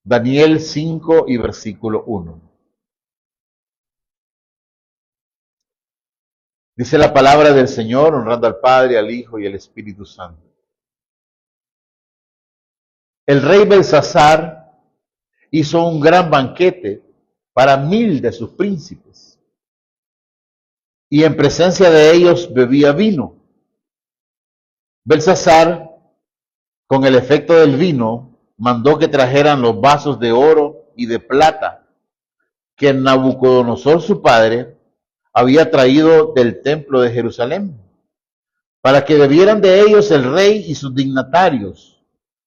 Daniel 5 y versículo 1. Dice la palabra del Señor, honrando al Padre, al Hijo y al Espíritu Santo. El rey Belsasar hizo un gran banquete para 1000 de sus príncipes, y en presencia de ellos bebía vino. Belsasar, con el efecto del vino, mandó que trajeran los vasos de oro y de plata que Nabucodonosor su padre había traído del templo de Jerusalén, para que bebieran de ellos el rey y sus dignatarios,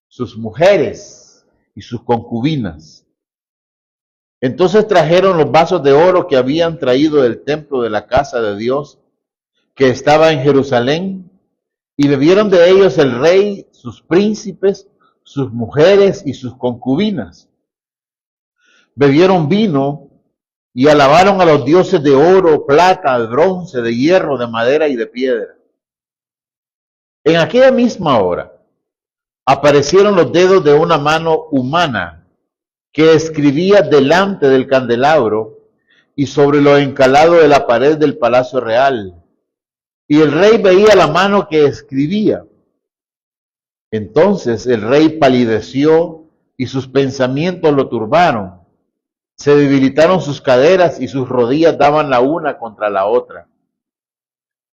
sus mujeres y sus concubinas. Entonces trajeron los vasos de oro que habían traído del templo de la casa de Dios, que estaba en Jerusalén, y bebieron de ellos el rey, sus príncipes, sus mujeres y sus concubinas. Bebieron vino y alabaron a los dioses de oro, plata, de bronce, de hierro, de madera y de piedra. En aquella misma hora aparecieron los dedos de una mano humana que escribía delante del candelabro y sobre lo encalado de la pared del palacio real. Y el rey veía la mano que escribía. Entonces el rey palideció y sus pensamientos lo turbaron. Se debilitaron sus caderas y sus rodillas daban la una contra la otra.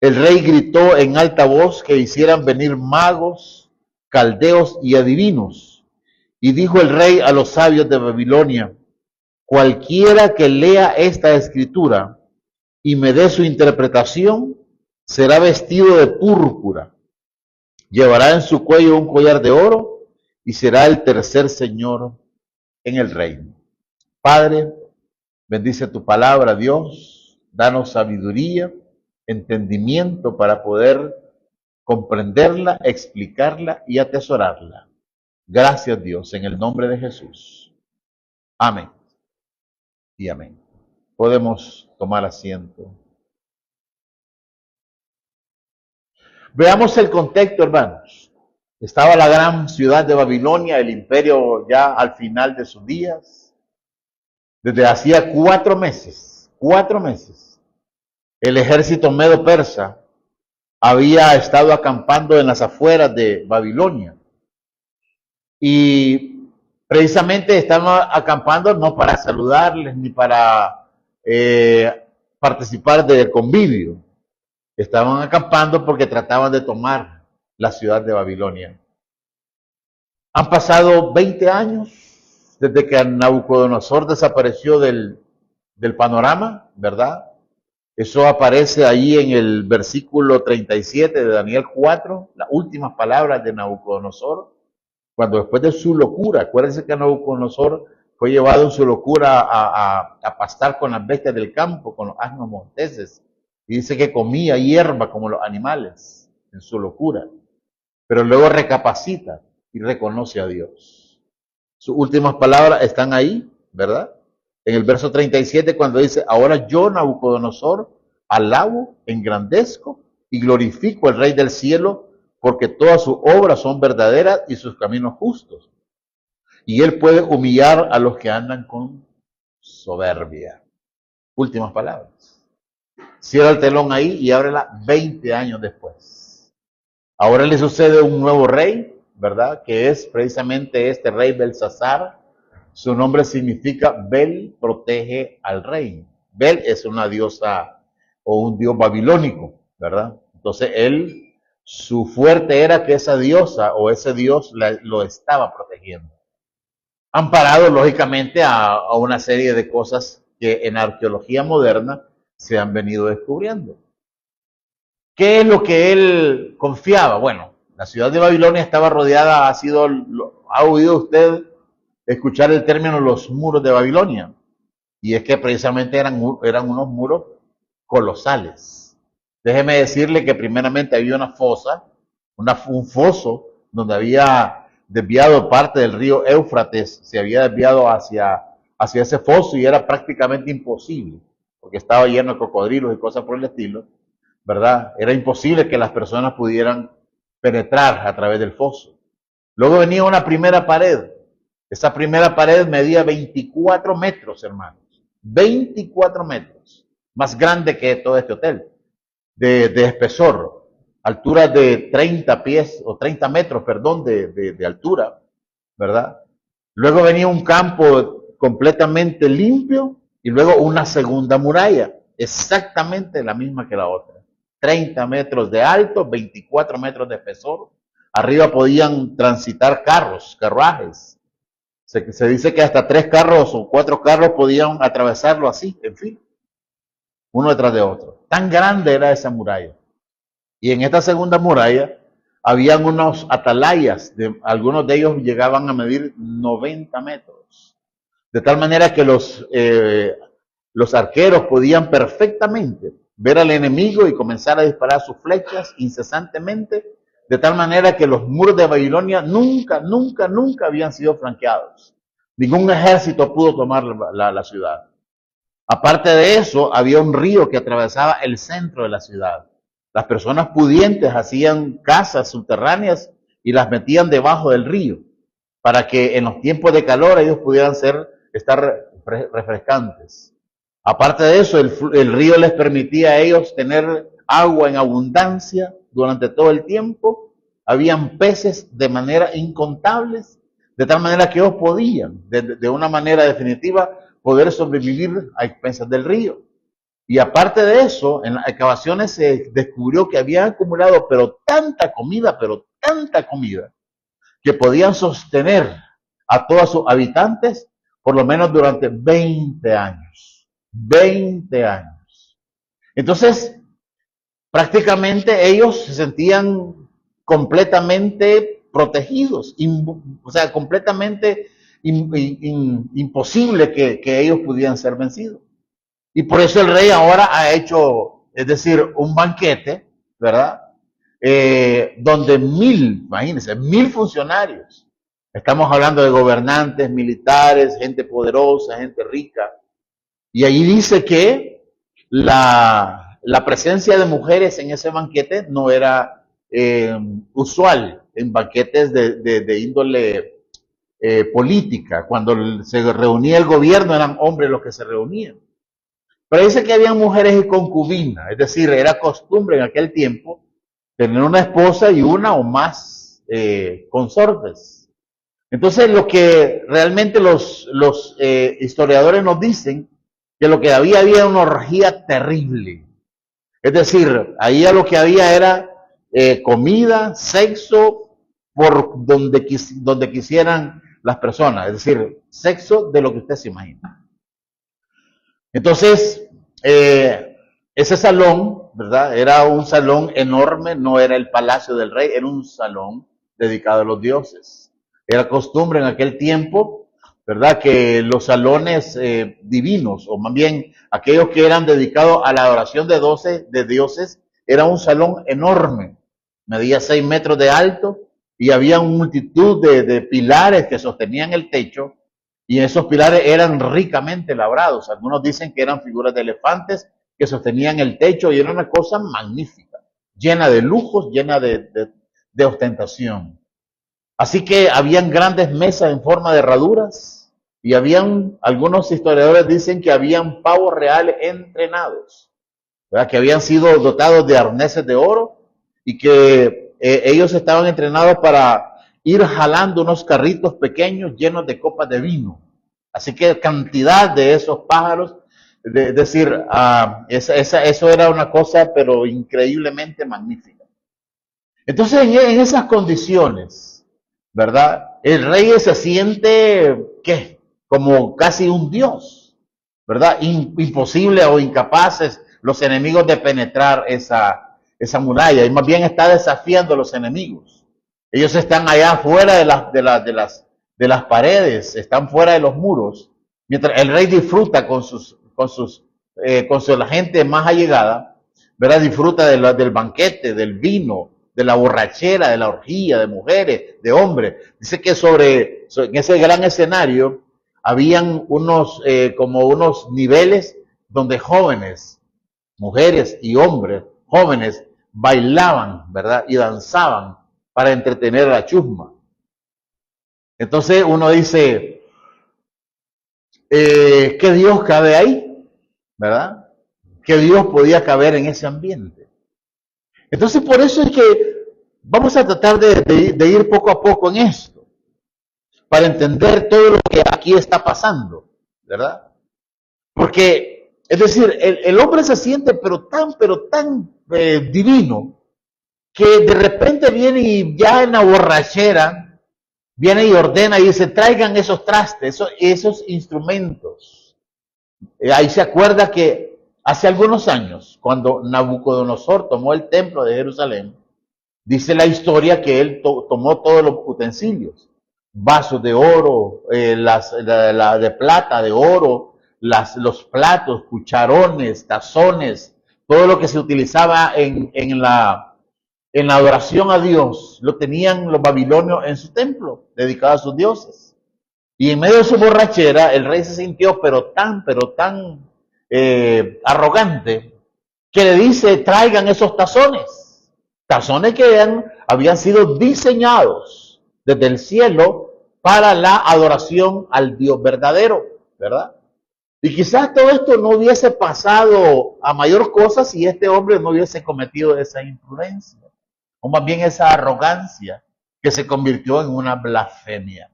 El rey gritó en alta voz que hicieran venir magos, caldeos y adivinos. Y dijo el rey a los sabios de Babilonia: cualquiera que lea esta escritura y me dé su interpretación, será vestido de púrpura, llevará en su cuello un collar de oro y será el tercer señor en el reino. Padre, bendice tu palabra, Dios, danos sabiduría, entendimiento para poder comprenderla, explicarla y atesorarla. Gracias, Dios, en el nombre de Jesús. Amén y amén. Podemos tomar asiento. Veamos el contexto, hermanos. Estaba la gran ciudad de Babilonia, el imperio ya al final de sus días. Desde hacía 4 meses, el ejército medo-persa había estado acampando en las afueras de Babilonia. Y precisamente estaban acampando no para saludarles ni para participar del convivio. Estaban acampando porque trataban de tomar la ciudad de Babilonia. Han pasado 20 años desde que Nabucodonosor desapareció del panorama, ¿verdad? Eso aparece ahí en el versículo 37 de Daniel 4, las últimas palabras de Nabucodonosor, cuando después de su locura, acuérdense que Nabucodonosor fue llevado en su locura a pastar con las bestias del campo, con los asnos monteses, y dice que comía hierba como los animales en su locura, pero luego recapacita y reconoce a Dios. Sus últimas palabras están ahí, ¿verdad? En el verso 37, cuando dice: ahora yo, Nabucodonosor, alabo, engrandezco y glorifico al Rey del cielo, porque todas sus obras son verdaderas y sus caminos justos. Y él puede humillar a los que andan con soberbia. Últimas palabras. Cierra el telón ahí y ábrela 20 años después. Ahora le sucede un nuevo rey, ¿verdad? Que es precisamente este rey Belsasar. Su nombre significa Bel protege al rey. Bel es una diosa o un dios babilónico, ¿verdad? Entonces él, su fuerte era que esa diosa o ese dios lo estaba protegiendo. Amparado lógicamente a una serie de cosas que en arqueología moderna se han venido descubriendo. ¿Qué es lo que él confiaba? Bueno, la ciudad de Babilonia estaba rodeada, ¿ha oído usted escuchar el término los muros de Babilonia? Y es que precisamente eran unos muros colosales. Déjeme decirle que primeramente había una fosa, un foso donde había desviado parte del río Éufrates, se había desviado hacia ese foso y era prácticamente imposible, porque estaba lleno de cocodrilos y cosas por el estilo, ¿verdad? Era imposible que las personas pudieran penetrar a través del foso. Luego venía una primera pared, Esa primera pared medía 24 metros, hermanos. 24 metros. Más grande que todo este hotel. De espesor. Altura de 30 pies, o 30 metros, perdón, de altura, ¿verdad? Luego venía un campo completamente limpio y luego una segunda muralla, exactamente la misma que la otra. 30 metros de alto, 24 metros de espesor. Arriba podían transitar carros, carruajes. Se dice que hasta 3 carros o 4 carros podían atravesarlo así, en fin, uno detrás de otro. Tan grande era esa muralla. Y en esta segunda muralla habían unos atalayas, algunos de ellos llegaban a medir 90 metros. De tal manera que los arqueros podían perfectamente ver al enemigo y comenzar a disparar sus flechas incesantemente, de tal manera que los muros de Babilonia nunca habían sido flanqueados. Ningún ejército pudo tomar la ciudad. Aparte de eso, había un río que atravesaba el centro de la ciudad. Las personas pudientes hacían casas subterráneas y las metían debajo del río, para que en los tiempos de calor ellos pudieran estar refrescantes. Aparte de eso, el río les permitía a ellos tener agua en abundancia durante todo el tiempo. Habían peces de manera incontables, de tal manera que ellos podían, de una manera definitiva, poder sobrevivir a expensas del río. Y aparte de eso, en las excavaciones se descubrió que habían acumulado pero tanta comida, que podían sostener a todos sus habitantes por lo menos durante 20 años. 20 años. Entonces, prácticamente ellos se sentían completamente protegidos, o sea, completamente imposible que ellos pudieran ser vencidos. Y por eso el rey ahora ha hecho, es decir, un banquete, ¿verdad? Donde imagínense, 1000 funcionarios. Estamos hablando de gobernantes, militares, gente poderosa, gente rica. Y ahí dice que la presencia de mujeres en ese banquete no era usual en banquetes de índole política. Cuando se reunía el gobierno eran hombres los que se reunían. Pero dice que había mujeres y concubinas, es decir, era costumbre en aquel tiempo tener una esposa y una o más consortes. Entonces, lo que realmente los historiadores nos dicen, que lo que había una orgía terrible. Es decir, ahí lo que había era comida, sexo, por donde quisieran las personas. Es decir, sexo de lo que usted se imagina. Entonces, ese salón, ¿verdad? Era un salón enorme, no era el palacio del rey, era un salón dedicado a los dioses. Era costumbre en aquel tiempo, ¿verdad? Que los salones divinos, o más bien aquellos que eran dedicados a la adoración de dioses, era un salón enorme, medía 6 metros de alto y había una multitud de pilares que sostenían el techo. Y esos pilares eran ricamente labrados. Algunos dicen que eran figuras de elefantes que sostenían el techo y era una cosa magnífica, llena de lujos, llena de ostentación. Así que habían grandes mesas en forma de herraduras y algunos historiadores dicen que habían pavos reales entrenados, ¿verdad? Que habían sido dotados de arneses de oro y que ellos estaban entrenados para ir jalando unos carritos pequeños llenos de copas de vino. Así que cantidad de esos pájaros, es decir, eso era una cosa pero increíblemente magnífica. Entonces, en esas condiciones, ¿verdad? El rey se siente, ¿qué? Como casi un dios, ¿verdad? Imposible o incapaces los enemigos de penetrar esa muralla, y más bien está desafiando a los enemigos. Ellos están allá fuera de las paredes, están fuera de los muros, mientras el rey disfruta con la gente más allegada, ¿verdad? Disfruta del banquete, del vino, de la borrachera, de la orgía, de mujeres, de hombres. Dice que en ese gran escenario habían como unos niveles donde jóvenes, mujeres y hombres, jóvenes, bailaban, ¿verdad? Y danzaban para entretener a la chusma. Entonces uno dice, ¿qué Dios cabe ahí? ¿Verdad? ¿Qué Dios podía caber en ese ambiente? Entonces por eso es que vamos a tratar de ir poco a poco en esto, para entender todo lo que aquí está pasando, ¿verdad? Porque, es decir, el hombre se siente pero tan divino, que de repente viene y ya en la borrachera, viene y ordena y dice, traigan esos trastes, esos instrumentos. Ahí se acuerda que hace algunos años, cuando Nabucodonosor tomó el templo de Jerusalén, dice la historia que él tomó todos los utensilios, vasos de oro, de plata, de oro, los platos, cucharones, tazones, todo lo que se utilizaba en la adoración a Dios, lo tenían los babilonios en su templo, dedicado a sus dioses. Y en medio de su borrachera, el rey se sintió pero tan arrogante, que le dice, traigan esos tazones. Tazones que habían sido diseñados desde el cielo para la adoración al Dios verdadero, ¿verdad? Y quizás todo esto no hubiese pasado a mayor cosa si este hombre no hubiese cometido esa imprudencia, o más bien esa arrogancia que se convirtió en una blasfemia.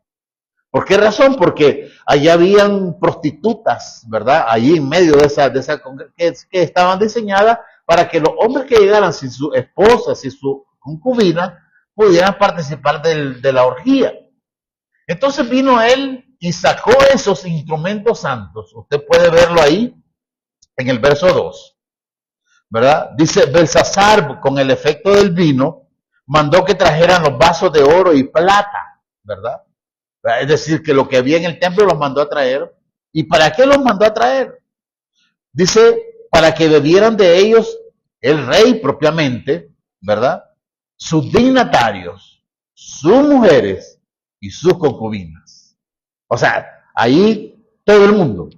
¿Por qué razón? Porque allá habían prostitutas, ¿verdad? Allí en medio de esa que estaban diseñadas para que los hombres que llegaran sin su esposa, sin su concubina, pudieran participar de la orgía. Entonces vino él y sacó esos instrumentos santos. Usted puede verlo ahí en el verso 2, ¿verdad? Dice, Belsasar, con el efecto del vino, mandó que trajeran los vasos de oro y plata, ¿verdad? Es decir, que lo que había en el templo los mandó a traer. ¿Y para qué los mandó a traer? Dice, para que bebieran de ellos el rey propiamente, ¿verdad? Sus dignatarios, sus mujeres y sus concubinas. O sea, ahí todo el mundo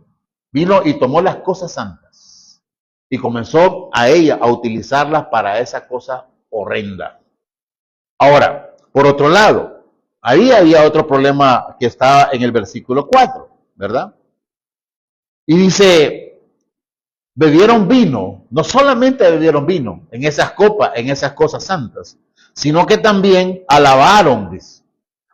vino y tomó las cosas santas y comenzó a ella a utilizarlas para esa cosa horrenda. Ahora, por otro lado, ahí había otro problema que estaba en el versículo 4, ¿verdad? Y dice, bebieron vino, no solamente bebieron vino en esas copas, en esas cosas santas, sino que también alabaron, dice,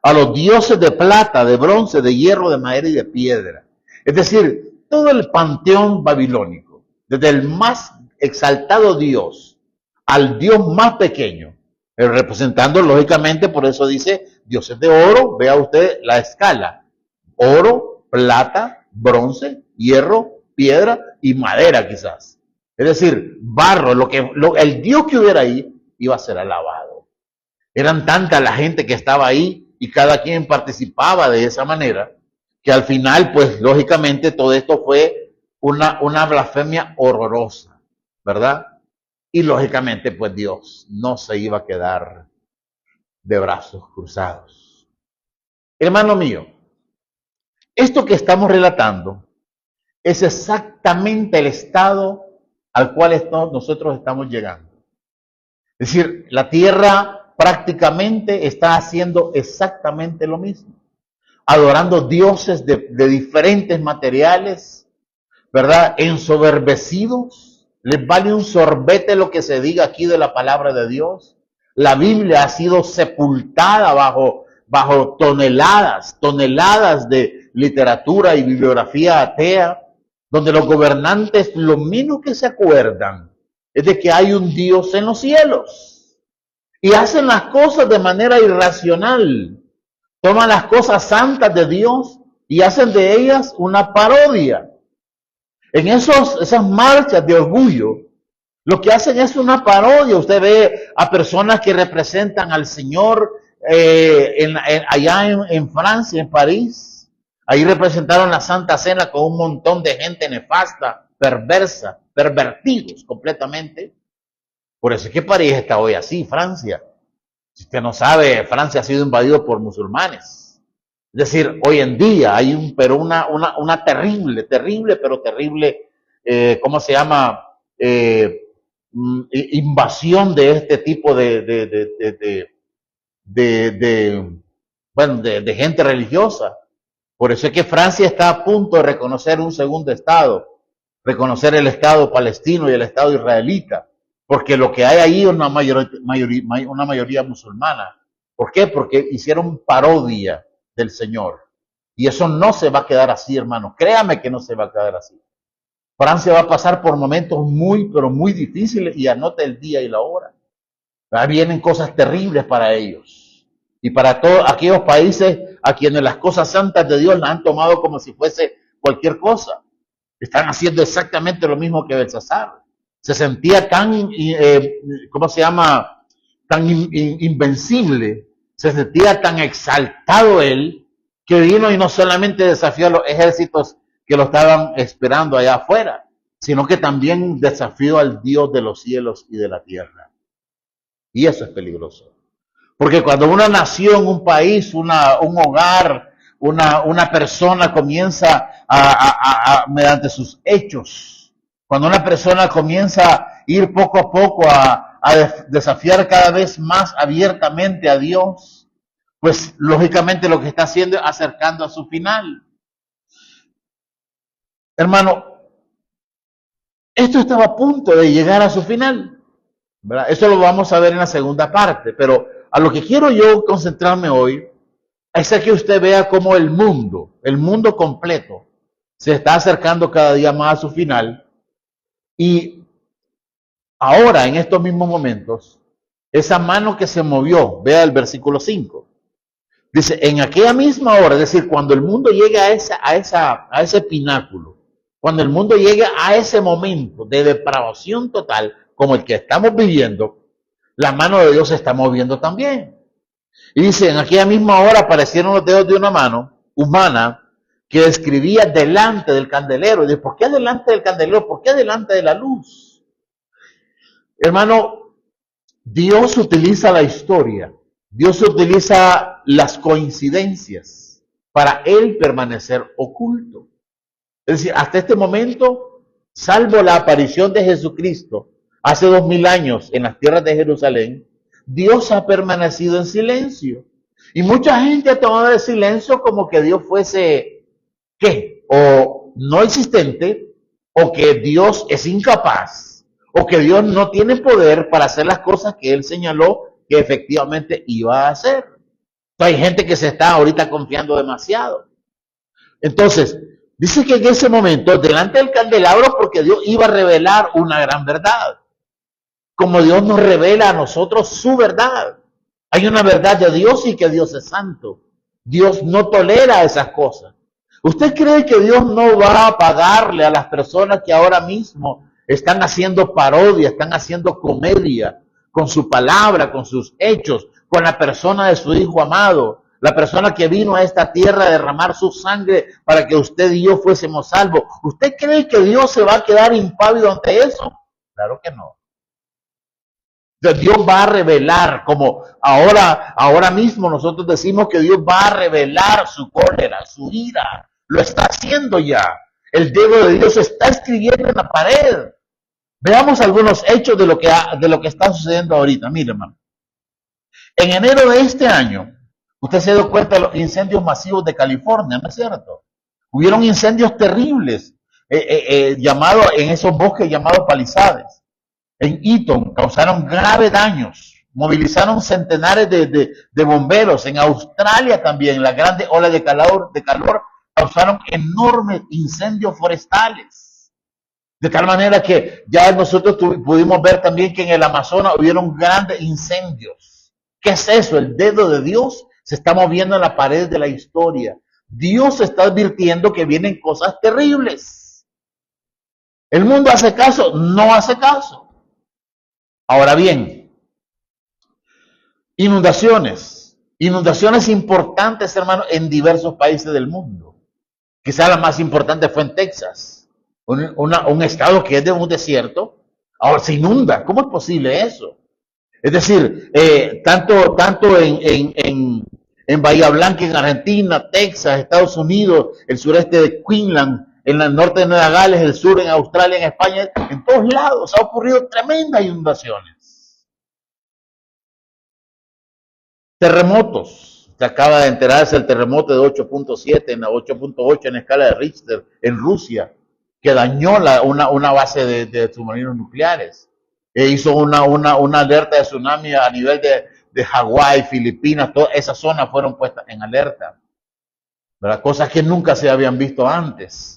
a los dioses de plata, de bronce, de hierro, de madera y de piedra. Es decir, todo el panteón babilónico, desde el más exaltado Dios al Dios más pequeño, representando lógicamente, por eso dice, dioses de oro, vea usted la escala, oro, plata, bronce, hierro, piedra y madera quizás. Es decir, barro, el Dios que hubiera ahí iba a ser alabado. Eran tanta la gente que estaba ahí y cada quien participaba de esa manera, que al final, pues lógicamente todo esto fue una blasfemia horrorosa, ¿verdad? Y lógicamente, pues Dios no se iba a quedar de brazos cruzados. Hermano mío, esto que estamos relatando es exactamente el estado al cual nosotros estamos llegando. Es decir, la tierra prácticamente está haciendo exactamente lo mismo, adorando dioses de diferentes materiales, ¿verdad? Ensoberbecidos, les vale un sorbete lo que se diga aquí de la palabra de Dios. La Biblia ha sido sepultada bajo toneladas de literatura y bibliografía atea, donde los gobernantes lo menos que se acuerdan es de que hay un Dios en los cielos. Y hacen las cosas de manera irracional. Toman las cosas santas de Dios y hacen de ellas una parodia. En esas marchas de orgullo, lo que hacen es una parodia. Usted ve a personas que representan al Señor allá en Francia, en París. Ahí representaron la Santa Cena con un montón de gente nefasta, perversa, pervertidos completamente. Por eso es que París está hoy así, Francia. Si usted no sabe, Francia ha sido invadido por musulmanes. Es decir, hoy en día hay una terrible, pero terrible, ¿cómo se llama? Invasión de este tipo de bueno, de gente religiosa. Por eso es que Francia está a punto de reconocer un segundo Estado, reconocer el Estado palestino y el Estado israelita, porque lo que hay ahí es una mayoría musulmana. ¿Por qué? Porque hicieron parodia del Señor. Y eso no se va a quedar así, hermano. Créame que no se va a quedar así. Francia va a pasar por momentos muy, pero muy difíciles, y anote el día y la hora. Vienen cosas terribles para ellos. Y para todos aquellos países a quienes las cosas santas de Dios las han tomado como si fuese cualquier cosa. Están haciendo exactamente lo mismo que Belsasar. Se sentía tan, ¿cómo se llama? Tan invencible. Se sentía tan exaltado él, que vino y no solamente desafió a los ejércitos que lo estaban esperando allá afuera, sino que también desafió al Dios de los cielos y de la tierra. Y eso es peligroso. Porque cuando una nación, un país, un hogar, una persona comienza mediante sus hechos, cuando una persona comienza a ir poco a poco a desafiar cada vez más abiertamente a Dios, pues lógicamente lo que está haciendo es acercando a su final. Hermano, esto estaba a punto de llegar a su final, ¿verdad? Eso lo vamos a ver en la segunda parte, pero a lo que quiero yo concentrarme hoy es que usted vea cómo el mundo completo, se está acercando cada día más a su final. Y ahora, en estos mismos momentos, esa mano que se movió, vea el versículo 5, dice, en aquella misma hora, es decir, cuando el mundo llegue a ese pináculo, cuando el mundo llegue a ese momento de depravación total, como el que estamos viviendo, la mano de Dios se está moviendo también. Y dice, en aquella misma hora aparecieron los dedos de una mano humana que escribía delante del candelero. Y dice, ¿por qué delante del candelero? ¿Por qué delante de la luz? Hermano, Dios utiliza la historia. Dios utiliza las coincidencias para él permanecer oculto. Es decir, hasta este momento, salvo la aparición de Jesucristo hace 2000 años en las tierras de Jerusalén, Dios ha permanecido en silencio. Y mucha gente ha tomado el silencio como que Dios fuese, ¿qué? O no existente, o que Dios es incapaz, o que Dios no tiene poder para hacer las cosas que Él señaló que efectivamente iba a hacer. Hay gente que se está ahorita confiando demasiado. Entonces, dice que en ese momento, delante del candelabro, porque Dios iba a revelar una gran verdad. Como Dios nos revela a nosotros su verdad. Hay una verdad de Dios y que Dios es santo. Dios no tolera esas cosas. ¿Usted cree que Dios no va a pagarle a las personas que ahora mismo están haciendo parodia, están haciendo comedia con su palabra, con sus hechos, con la persona de su Hijo amado? La persona que vino a esta tierra a derramar su sangre para que usted y yo fuésemos salvos. ¿Usted cree que Dios se va a quedar impávido ante eso? Claro que no. Dios va a revelar, como ahora mismo nosotros decimos que Dios va a revelar su cólera, su ira. Lo está haciendo ya. El dedo de Dios está escribiendo en la pared. Veamos algunos hechos de lo que está sucediendo ahorita. Mire, hermano. En enero de este año, usted se dio cuenta de los incendios masivos de California, ¿no es cierto? Hubieron incendios terribles en esos bosques llamados Palisades. En Eaton causaron graves daños, movilizaron centenares de bomberos. En Australia también, las grandes olas de calor causaron enormes incendios forestales. De tal manera que ya nosotros pudimos ver también que en el Amazonas hubieron grandes incendios. ¿Qué es eso? El dedo de Dios se está moviendo en la pared de la historia. Dios está advirtiendo que vienen cosas terribles. ¿El mundo hace caso? No hace caso. Ahora bien, inundaciones importantes, hermano, en diversos países del mundo. Quizá la más importante fue en Texas, un estado que es de un desierto. Ahora se inunda. ¿Cómo es posible eso? Es decir, tanto en Bahía Blanca, en Argentina, Texas, Estados Unidos, el sureste de Queensland, en el norte de Nueva Gales, el sur en Australia, en España, en todos lados ha ocurrido tremendas inundaciones. Terremotos. se acaba de enterarse el terremoto de 8.7, en la 8.8 en escala de Richter en Rusia, que dañó una base de submarinos nucleares. E hizo una alerta de tsunami a nivel de Hawái, Filipinas, todas esas zonas fueron puestas en alerta, ¿verdad? Cosas que nunca se habían visto antes.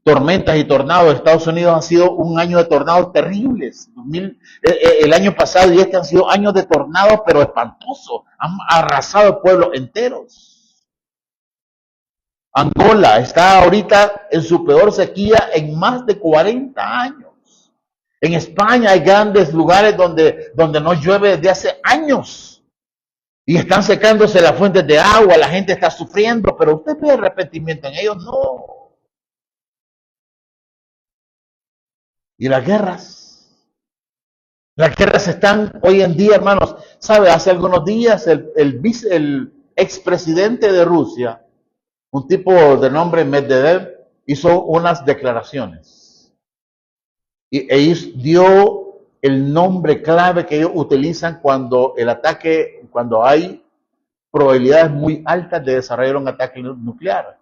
Tormentas y tornados. Estados Unidos ha sido un año de tornados terribles. El año pasado y este han sido años de tornados, pero espantosos. Han arrasado pueblos enteros. Angola está ahorita en su peor sequía en más de 40 años. En España hay grandes lugares donde no llueve desde hace años. Y están secándose las fuentes de agua, la gente está sufriendo, pero usted ve arrepentimiento en ellos, no. Y las guerras están hoy en día, hermanos. ¿Sabe? Hace algunos días el expresidente de Rusia, un tipo de nombre Medvedev, hizo unas declaraciones. Y dio el nombre clave que ellos utilizan cuando cuando hay probabilidades muy altas de desarrollar un ataque nuclear.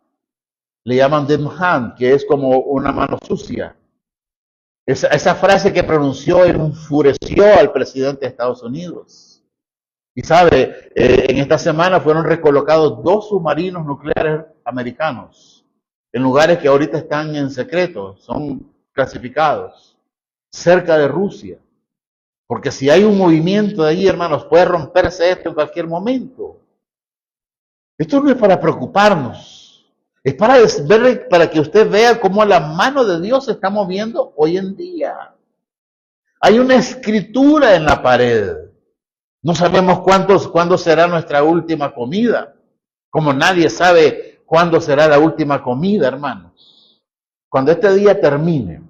Le llaman Demhan, que es como una mano sucia. Esa frase que pronunció enfureció al presidente de Estados Unidos. Y sabe, en esta semana fueron recolocados 2 submarinos nucleares americanos en lugares que ahorita están en secreto, son clasificados, cerca de Rusia. Porque si hay un movimiento de allí, hermanos, puede romperse esto en cualquier momento. Esto no es para preocuparnos. Es para que usted vea cómo la mano de Dios se está moviendo hoy en día. Hay una escritura en la pared. No sabemos cuándo será nuestra última comida. Como nadie sabe cuándo será la última comida, hermanos. Cuando este día termine,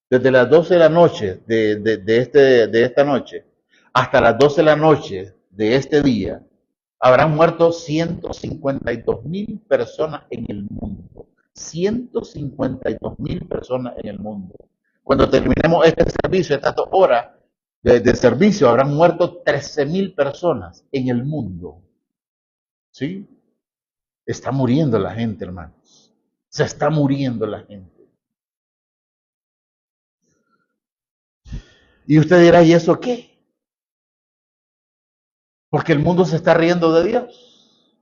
desde las 12 de la noche de esta noche hasta las 12 de la noche de este día, habrán muerto 152,000 personas en el mundo. 152,000 personas en el mundo. Cuando terminemos este servicio, estas 2 horas de servicio, habrán muerto 13,000 personas en el mundo. ¿Sí? Está muriendo la gente, hermanos. Se está muriendo la gente. Y usted dirá, ¿y eso qué? Porque el mundo se está riendo de Dios.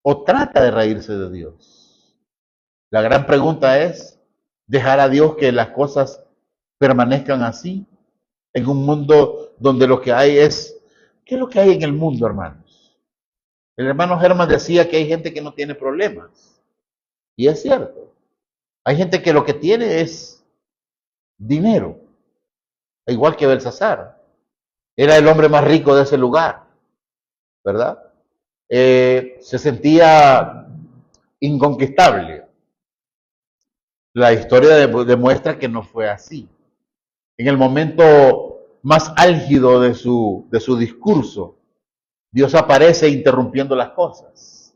O trata de reírse de Dios. La gran pregunta es, ¿dejar a Dios que las cosas permanezcan así? En un mundo donde lo que hay es... ¿Qué es lo que hay en el mundo, hermanos? El hermano Germán decía que hay gente que no tiene problemas. Y es cierto. Hay gente que lo que tiene es dinero. Igual que Belsasar. Era el hombre más rico de ese lugar. ¿Verdad? Se sentía inconquistable. La historia demuestra que no fue así. En el momento más álgido de su discurso, Dios aparece interrumpiendo las cosas.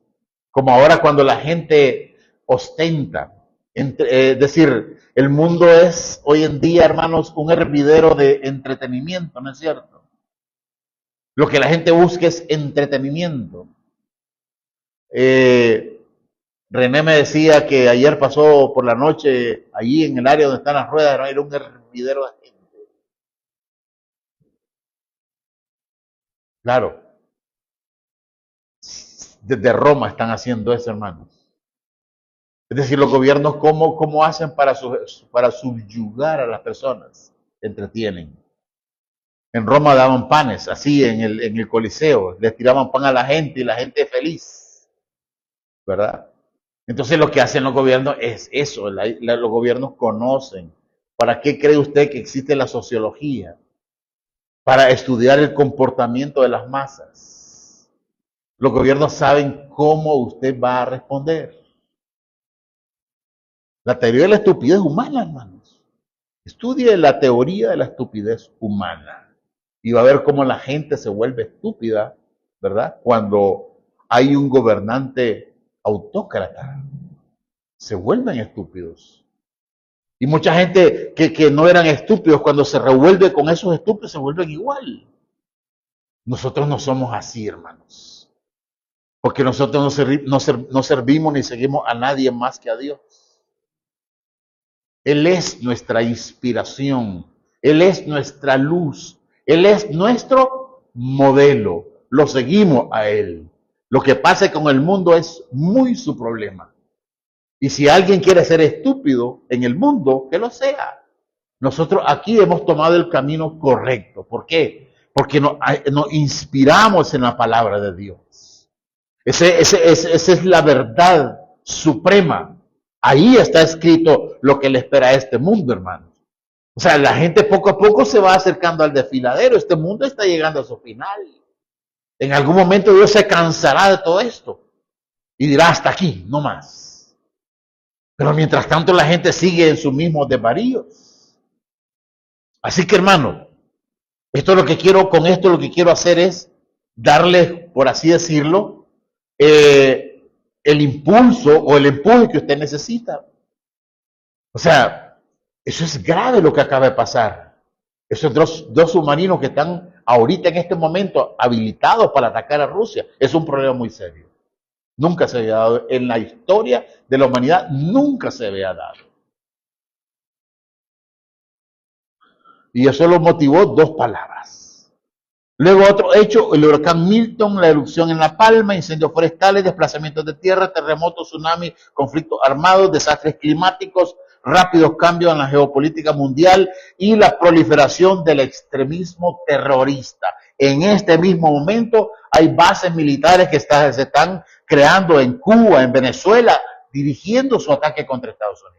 Como ahora cuando la gente ostenta. Es decir, el mundo es hoy en día, hermanos, un hervidero de entretenimiento, ¿no es cierto? Lo que la gente busca es entretenimiento. René me decía que ayer pasó por la noche allí en el área donde están las ruedas, era un hervidero de gente. Claro, desde Roma están haciendo eso, hermanos. Es decir, los gobiernos, ¿cómo hacen para subyugar a las personas? Entretienen. En Roma daban panes, así en el Coliseo, les tiraban pan a la gente y la gente feliz, ¿verdad? Entonces lo que hacen los gobiernos es eso, los gobiernos conocen. ¿Para qué cree usted que existe la sociología? Para estudiar el comportamiento de las masas. Los gobiernos saben cómo usted va a responder. La teoría de la estupidez humana, hermanos. Estudie la teoría de la estupidez humana. Y va a ver cómo la gente se vuelve estúpida, ¿verdad? Cuando hay un gobernante autócrata. Se vuelven estúpidos. Y mucha gente que no eran estúpidos, cuando se revuelve con esos estúpidos, se vuelven igual. Nosotros no somos así, hermanos. Porque nosotros no servimos ni seguimos a nadie más que a Dios. Él es nuestra inspiración. Él es nuestra luz. Él es nuestro modelo. Lo seguimos a Él. Lo que pasa con el mundo es muy su problema. Y si alguien quiere ser estúpido en el mundo, que lo sea. Nosotros aquí hemos tomado el camino correcto. ¿Por qué? Porque nos inspiramos en la palabra de Dios. Esa es la verdad suprema. Ahí está escrito lo que le espera a este mundo, hermanos. O sea, la gente poco a poco se va acercando al desfiladero. Este mundo está llegando a su final. En algún momento Dios se cansará de todo esto y dirá hasta aquí, no más. Pero mientras tanto la gente sigue en sus mismos desvaríos. Así que, hermano, con esto lo que quiero hacer es darle, por así decirlo, el impulso o el empuje que usted necesita. O sea, eso es grave lo que acaba de pasar. Esos dos submarinos que están ahorita en este momento habilitados para atacar a Rusia, es un problema muy serio. Nunca se había dado en la historia de la humanidad, nunca se había dado. Y eso lo motivó dos palabras. Luego otro hecho, el huracán Milton, la erupción en La Palma, incendios forestales, desplazamientos de tierra, terremotos, tsunamis, conflictos armados, desastres climáticos, rápidos cambios en la geopolítica mundial y la proliferación del extremismo terrorista. En este mismo momento hay bases militares que se están creando en Cuba, en Venezuela, dirigiendo su ataque contra Estados Unidos.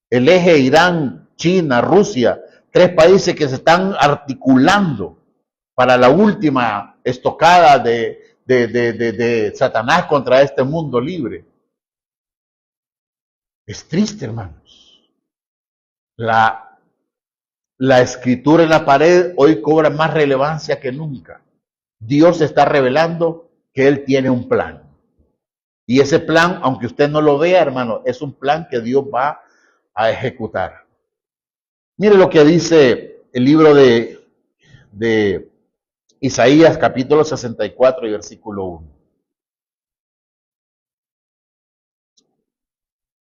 El eje Irán, China, Rusia, tres países que se están articulando para la última estocada de Satanás contra este mundo libre. Es triste, hermanos. La escritura en la pared hoy cobra más relevancia que nunca. Dios está revelando que Él tiene un plan. Y ese plan, aunque usted no lo vea, hermano, es un plan que Dios va a ejecutar. Mire lo que dice el libro de Isaías, capítulo 64 y versículo 1.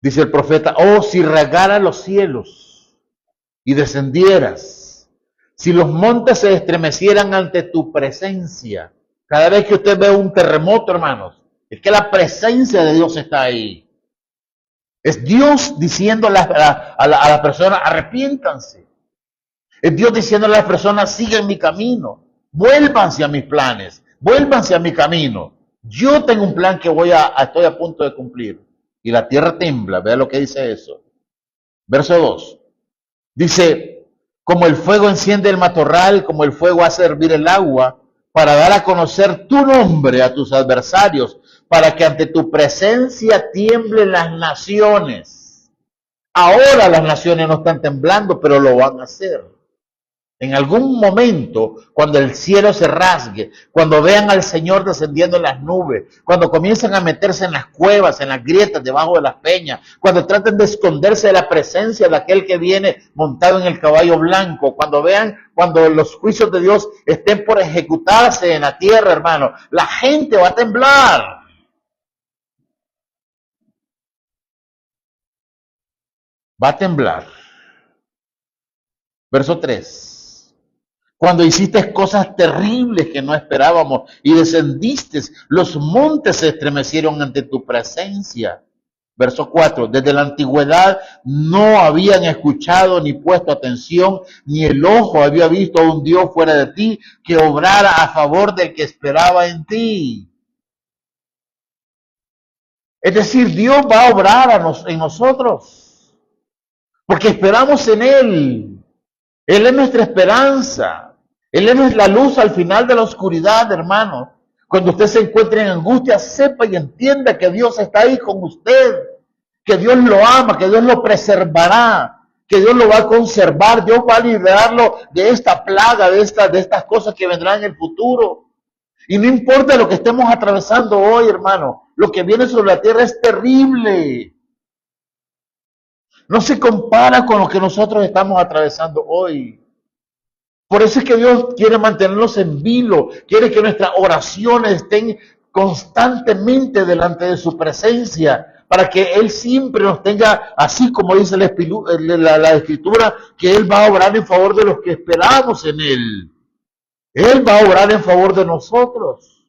Dice el profeta, oh, si rasgara los cielos y descendieras, si los montes se estremecieran ante tu presencia. Cada vez que usted ve un terremoto, hermanos, es que la presencia de Dios está ahí. Es Dios diciendo a la persona, arrepiéntanse. Es Dios diciendo a las personas, sigan mi camino, vuélvanse a mis planes, vuélvanse a mi camino. Yo tengo un plan que estoy a punto de cumplir. Y la tierra tiembla, vea lo que dice eso. Verso 2. Dice, como el fuego enciende el matorral, como el fuego hace hervir el agua, para dar a conocer tu nombre a tus adversarios, para que ante tu presencia tiemblen las naciones. Ahora las naciones no están temblando, pero lo van a hacer. En algún momento, cuando el cielo se rasgue, cuando vean al Señor descendiendo en las nubes, cuando comiencen a meterse en las cuevas, en las grietas, debajo de las peñas, cuando traten de esconderse de la presencia de aquel que viene montado en el caballo blanco, cuando los juicios de Dios estén por ejecutarse en la tierra, hermano, la gente va a temblar. Va a temblar. Verso 3. Cuando hiciste cosas terribles que no esperábamos y descendiste, los montes se estremecieron ante tu presencia. Verso 4. Desde la antigüedad no habían escuchado ni puesto atención, ni el ojo había visto a un Dios fuera de ti que obrara a favor del que esperaba en ti. Es decir, Dios va a obrar en nosotros, porque esperamos en Él. Él es nuestra esperanza. Él es la luz al final de la oscuridad, hermano. Cuando usted se encuentre en angustia, sepa y entienda que Dios está ahí con usted, que Dios lo ama, que Dios lo preservará, que Dios lo va a conservar, Dios va a liberarlo de esta plaga, de estas cosas que vendrán en el futuro. Y no importa lo que estemos atravesando hoy, hermano, lo que viene sobre la tierra es terrible. No se compara con lo que nosotros estamos atravesando hoy. Por eso es que Dios quiere mantenernos en vilo, quiere que nuestras oraciones estén constantemente delante de su presencia, para que Él siempre nos tenga, así como dice la Escritura, que Él va a obrar en favor de los que esperamos en Él. Él va a obrar en favor de nosotros.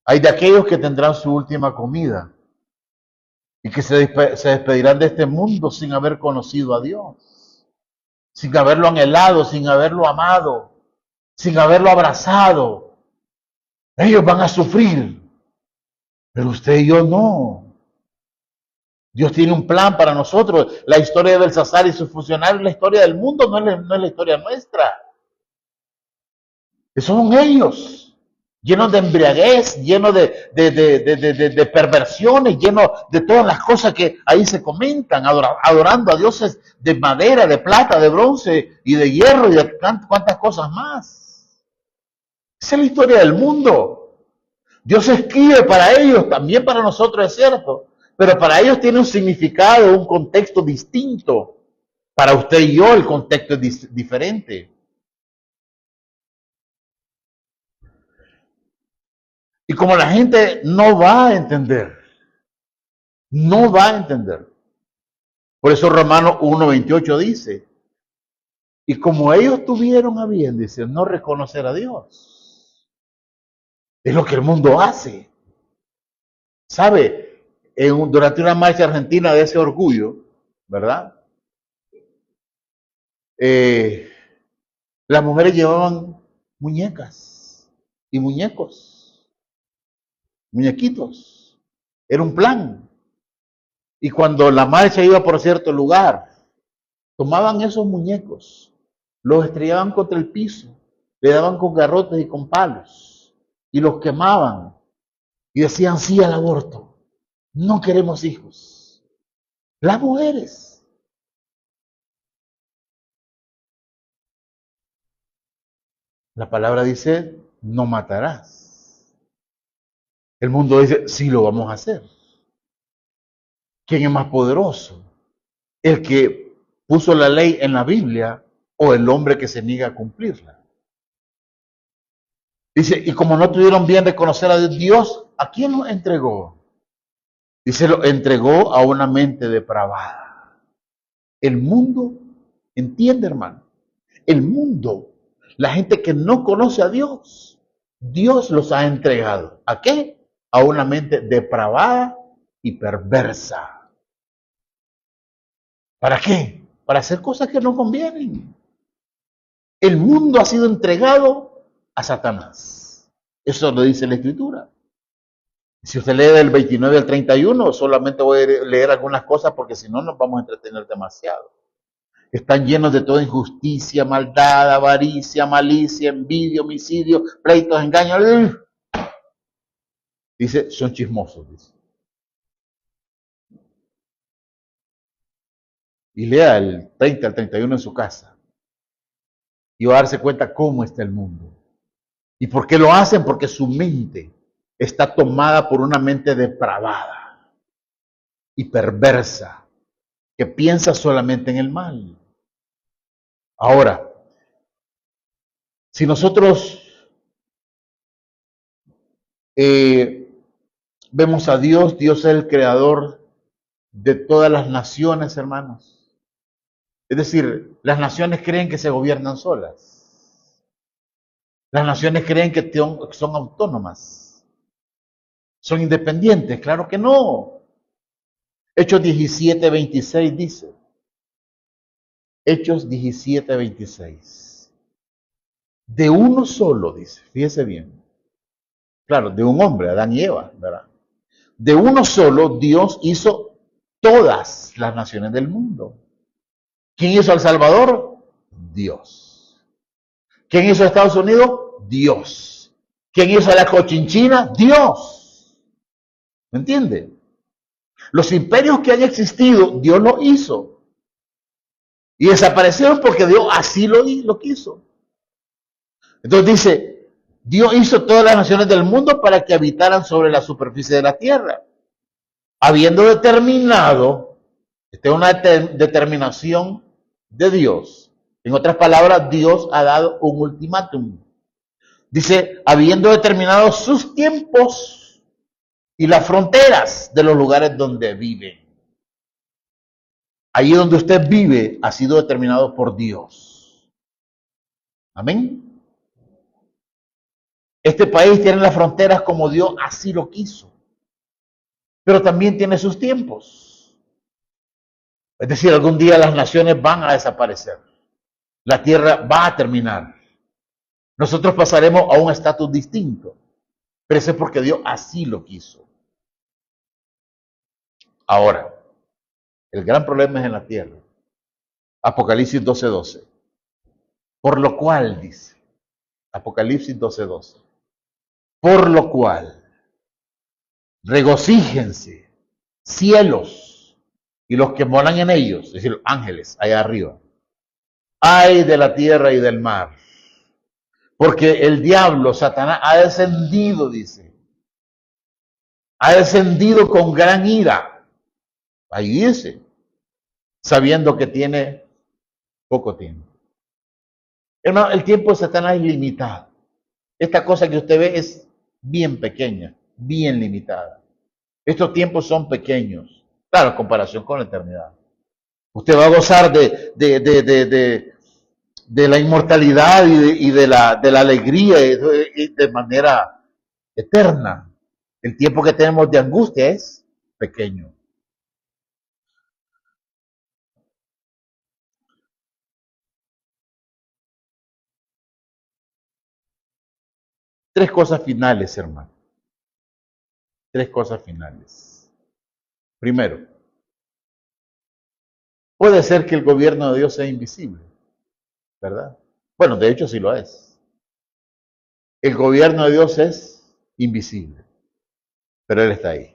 Hay de aquellos que tendrán su última comida y que se despedirán de este mundo sin haber conocido a Dios, sin haberlo anhelado, sin haberlo amado, sin haberlo abrazado. Ellos van a sufrir, pero usted y yo no. Dios tiene un plan para nosotros. La historia de Belsasar y sus funcionarios, la historia del mundo, no es la historia nuestra. Esos son ellos, llenos de embriaguez, llenos de perversiones, llenos de todas las cosas que ahí se comentan, adorando a dioses de madera, de plata, de bronce y de hierro y de cuantas cosas más. Esa es la historia del mundo. Dios escribe para ellos, también para nosotros es cierto, pero para ellos tiene un significado, un contexto distinto. Para usted y yo el contexto es diferente. Y como la gente no va a entender, no va a entender. Por eso Romanos 1:28 dice, y como ellos tuvieron a bien, dice, no reconocer a Dios. Es lo que el mundo hace. ¿Sabe? Durante una marcha argentina de ese orgullo, ¿verdad? Las mujeres llevaban muñecas y muñequitos. Era un plan. Y cuando la marcha iba por cierto lugar, tomaban esos muñecos, los estrellaban contra el piso, le daban con garrotes y con palos, y los quemaban, y decían sí al aborto, no queremos hijos. Las mujeres. La palabra dice, no matarás. El mundo dice, sí lo vamos a hacer. ¿Quién es más poderoso? ¿El que puso la ley en la Biblia o el hombre que se niega a cumplirla? Dice, y como no tuvieron bien de conocer a Dios, ¿a quién lo entregó? Dice, lo entregó a una mente depravada. El mundo, entiende hermano, el mundo, la gente que no conoce a Dios, Dios los ha entregado. ¿A qué? A una mente depravada y perversa. ¿Para qué? Para hacer cosas que no convienen. El mundo ha sido entregado a Satanás. Eso lo dice la Escritura. Si usted lee del 29 al 31, solamente voy a leer algunas cosas porque si no nos vamos a entretener demasiado. Están llenos de toda injusticia, maldad, avaricia, malicia, envidia, homicidio, pleitos, engaños. Dice, son chismosos, dice. Y lea el 30 al 31 en su casa. Y va a darse cuenta cómo está el mundo. ¿Y por qué lo hacen? Porque su mente está tomada por una mente depravada y perversa, que piensa solamente en el mal. Ahora, si nosotros vemos a Dios, Dios es el creador de todas las naciones, hermanos. Es decir, las naciones creen que se gobiernan solas. Las naciones creen que son autónomas. Son independientes. Claro que no. Hechos 17:26 dice. Hechos 17:26. De uno solo, dice. Fíjese bien. Claro, de un hombre, Adán y Eva, ¿verdad? De uno solo Dios hizo todas las naciones del mundo. ¿Quién hizo a El Salvador? Dios. ¿Quién hizo a Estados Unidos? Dios. ¿Quién hizo a la Cochinchina? Dios. ¿Me entiende? Los imperios que han existido, Dios los hizo. Y desaparecieron porque Dios así lo quiso. Entonces dice, Dios hizo todas las naciones del mundo para que habitaran sobre la superficie de la tierra. Habiendo determinado, Esta es una determinación de Dios. En otras palabras, Dios ha dado un ultimátum. Dice, habiendo determinado sus tiempos y las fronteras de los lugares donde vive. Allí donde usted vive ha sido determinado por Dios. Amén. Este país tiene las fronteras como Dios así lo quiso. Pero también tiene sus tiempos. Es decir, algún día las naciones van a desaparecer. La tierra va a terminar. Nosotros pasaremos a un estatus distinto. Pero eso es porque Dios así lo quiso. Ahora, el gran problema es en la tierra. Apocalipsis 12:12. Por lo cual, dice, Apocalipsis 12:12. Por lo cual, regocíjense, cielos, y los que moran en ellos, es decir, los ángeles, allá arriba. Ay de la tierra y del mar, porque el diablo, Satanás, ha descendido, dice, ha descendido con gran ira, ahí dice, sabiendo que tiene poco tiempo. Hermano, el tiempo de Satanás es limitado. Esta cosa que usted ve es bien pequeña, bien limitada. Estos tiempos son pequeños, claro, en comparación con la eternidad. Usted va a gozar de la inmortalidad y de la alegría y de manera eterna. El tiempo que tenemos de angustia es pequeño. Tres cosas finales, hermano. Tres cosas finales. Primero, puede ser que el gobierno de Dios sea invisible, ¿verdad? Bueno, de hecho sí lo es. El gobierno de Dios es invisible, pero Él está ahí.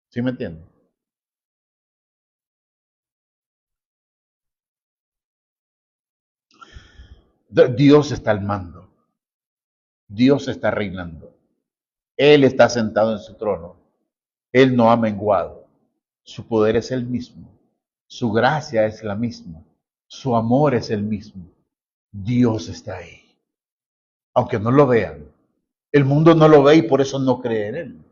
¿Sí me entienden? Dios está al mando. Dios está reinando. Él está sentado en su trono. Él no ha menguado. Su poder es el mismo. Su gracia es la misma. Su amor es el mismo. Dios está ahí. Aunque no lo vean. El mundo no lo ve y por eso no cree en Él.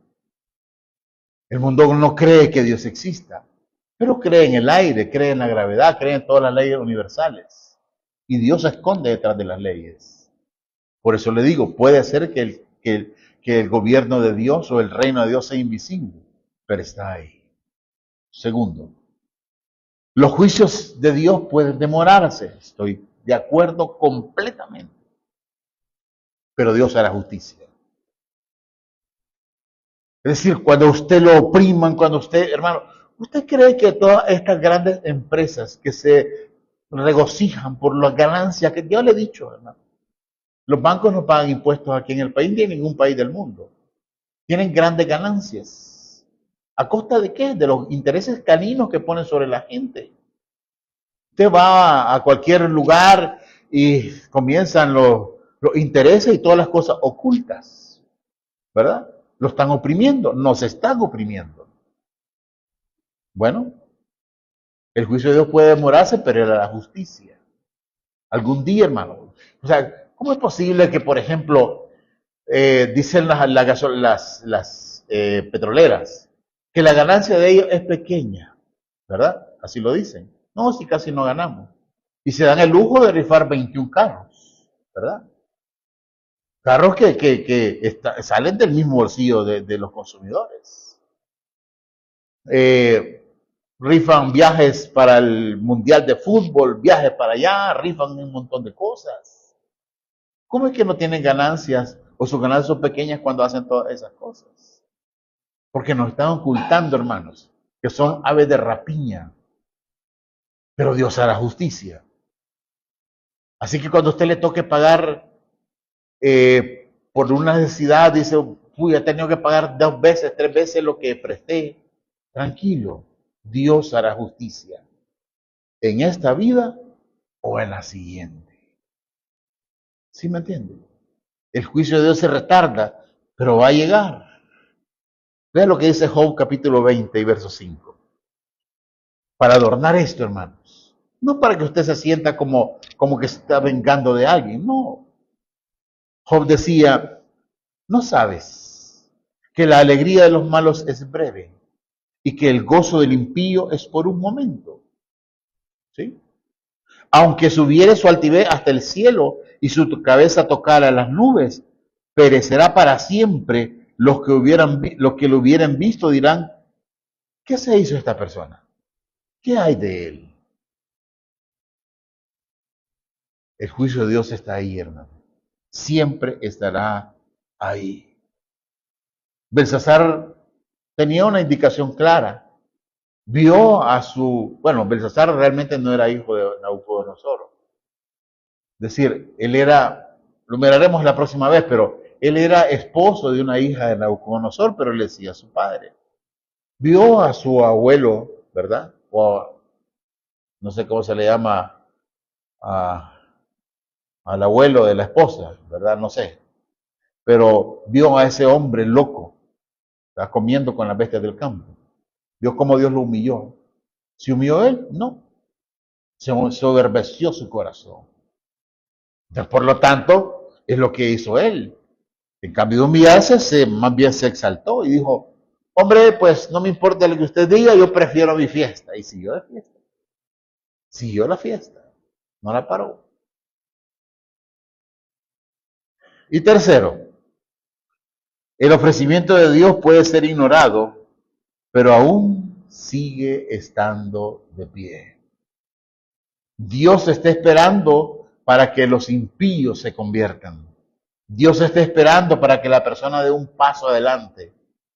El mundo no cree que Dios exista. Pero cree en el aire, cree en la gravedad, cree en todas las leyes universales. Y Dios se esconde detrás de las leyes. Por eso le digo, puede ser que el gobierno de Dios o el reino de Dios sea invisible, pero está ahí. Segundo, los juicios de Dios pueden demorarse, estoy de acuerdo completamente, pero Dios hará justicia. Es decir, cuando usted lo opriman, cuando usted, hermano, ¿usted cree que todas estas grandes empresas que se regocijan por las ganancias que yo le he dicho, hermano? Los bancos no pagan impuestos aquí en el país ni en ningún país del mundo. Tienen grandes ganancias. ¿A costa de qué? De los intereses caninos que ponen sobre la gente. Usted va a cualquier lugar y comienzan los intereses y todas las cosas ocultas, ¿verdad? Lo están oprimiendo, nos están oprimiendo. Bueno, el juicio de Dios puede demorarse, pero era la justicia. Algún día, hermano. O sea, ¿cómo es posible que, por ejemplo, dicen las petroleras, que la ganancia de ellos es pequeña, ¿verdad? Así lo dicen. No, si casi no ganamos. Y se dan el lujo de rifar 21 carros, ¿verdad? Carros que salen del mismo bolsillo de los consumidores. Eh, Rifan viajes para el Mundial de Fútbol, viajes para allá, rifan un montón de cosas. ¿Cómo es que no tienen ganancias o sus ganancias son pequeñas cuando hacen todas esas cosas? Porque nos están ocultando, hermanos, que son aves de rapiña. Pero Dios hará justicia. Así que cuando a usted le toque pagar por una necesidad, dice, uy, he tenido que pagar 2 veces, 3 veces lo que presté. Tranquilo, Dios hará justicia. En esta vida o en la siguiente. ¿Sí me entiende? El juicio de Dios se retarda, pero va a llegar. Vean lo que dice Job capítulo 20 y verso 5. Para adornar esto, hermanos. No para que usted se sienta como que se está vengando de alguien, no. Job decía, ¿no sabes que la alegría de los malos es breve y que el gozo del impío es por un momento? ¿Sí? Aunque subiere su altivez hasta el cielo y su cabeza tocara las nubes, perecerá para siempre. Los que lo hubieran visto dirán, ¿qué se hizo esta persona? ¿Qué hay de él? El juicio de Dios está ahí, hermano. Siempre estará ahí. Belsasar tenía una indicación clara. Vio a Belsasar realmente no era hijo de Nabucodonosor. Es decir, él era, lo miraremos la próxima vez, pero él era esposo de una hija de Nabucodonosor, pero le decía a su padre. Vio a su abuelo, ¿verdad? No sé cómo se le llama al abuelo de la esposa, ¿verdad? No sé. Pero vio a ese hombre loco, ¿verdad? Comiendo con las bestias del campo. Vio cómo Dios lo humilló. ¿Se humilló él? No. Se soberbeció su corazón. Entonces, por lo tanto, es lo que hizo él. En cambio de humillarse, más bien se exaltó y dijo, hombre, pues no me importa lo que usted diga, yo prefiero mi fiesta. Y siguió la fiesta. Siguió la fiesta. No la paró. Y tercero, el ofrecimiento de Dios puede ser ignorado, pero aún sigue estando de pie. Dios está esperando para que los impíos se conviertan. Dios está esperando para que la persona dé un paso adelante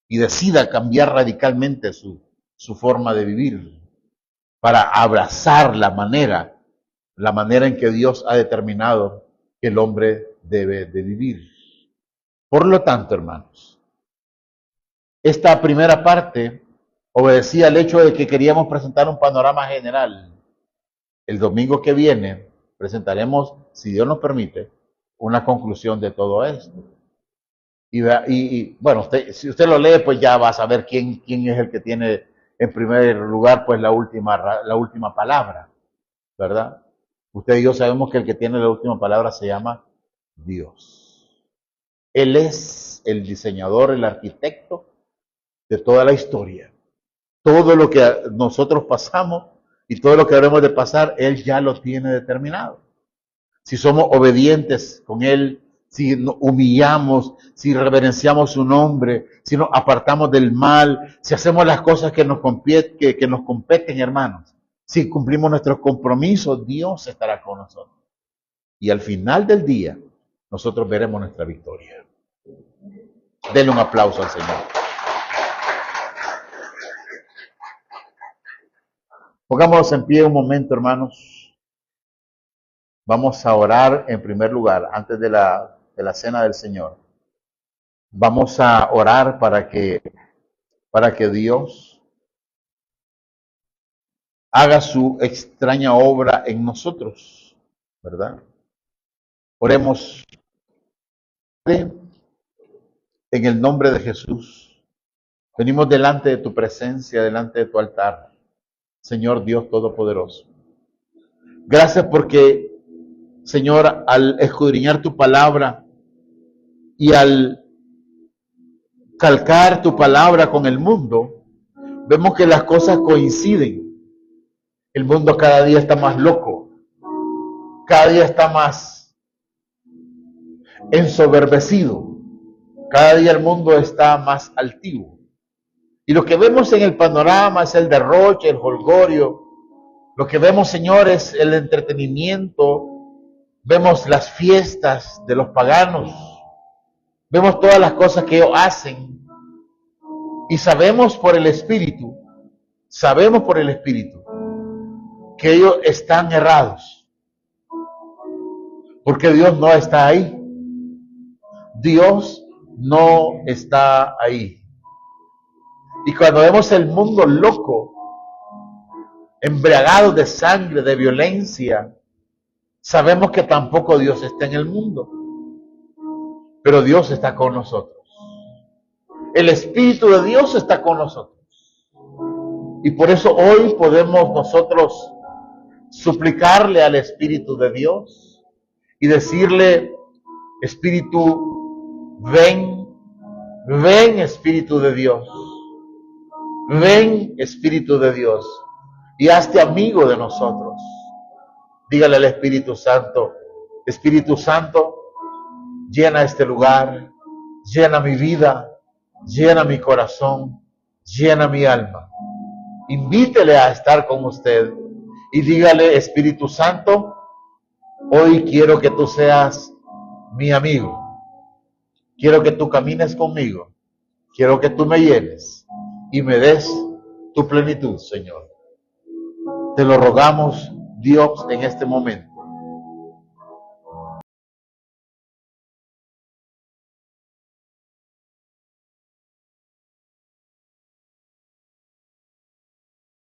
y decida cambiar radicalmente su forma de vivir, para abrazar la manera en que Dios ha determinado que el hombre debe de vivir. Por lo tanto, hermanos, esta primera parte obedecía al hecho de que queríamos presentar un panorama general. El domingo que viene presentaremos, si Dios nos permite, una conclusión de todo esto. Y bueno, si usted lo lee, pues ya va a saber quién es el que tiene en primer lugar pues la última palabra, ¿verdad? Usted y yo sabemos que el que tiene la última palabra se llama Dios. Él es el diseñador, el arquitecto de toda la historia. Todo lo que nosotros pasamos y todo lo que habremos de pasar, Él ya lo tiene determinado. Si somos obedientes con Él, si nos humillamos, si reverenciamos su nombre, si nos apartamos del mal, si hacemos las cosas que nos competen, hermanos, si cumplimos nuestros compromisos, Dios estará con nosotros. Y al final del día, nosotros veremos nuestra victoria. Denle un aplauso al Señor. Pongámonos en pie un momento, hermanos. Vamos a orar en primer lugar, antes de la cena del Señor. Vamos a orar para que Dios haga su extraña obra en nosotros, ¿verdad? Oremos. En el nombre de Jesús, venimos delante de tu presencia, delante de tu altar, Señor Dios Todopoderoso. Gracias porque, Señor, al escudriñar tu palabra y al calcar tu palabra con el mundo, vemos que las cosas coinciden. El mundo cada día está más loco, cada día está más ensoberbecido, cada día el mundo está más altivo. Y lo que vemos en el panorama es el derroche, el jolgorio. Lo que vemos, Señor, es el entretenimiento. Vemos las fiestas de los paganos. Vemos todas las cosas que ellos hacen. Y sabemos por el Espíritu, que ellos están errados. Porque Dios no está ahí. Dios no está ahí. Y cuando vemos el mundo loco, embriagado de sangre, de violencia, sabemos que tampoco Dios está en el mundo. Pero Dios está con nosotros. El Espíritu de Dios está con nosotros. Y por eso hoy podemos nosotros suplicarle al Espíritu de Dios y decirle: Espíritu, ven, ven Espíritu de Dios, ven Espíritu de Dios y hazte amigo de nosotros. Dígale al Espíritu Santo: Espíritu Santo, llena este lugar, llena mi vida, llena mi corazón, llena mi alma. Invítele a estar con usted y dígale: Espíritu Santo, hoy quiero que tú seas mi amigo. Quiero que tú camines conmigo. Quiero que tú me llenes y me des tu plenitud, Señor. Te lo rogamos, Dios, en este momento.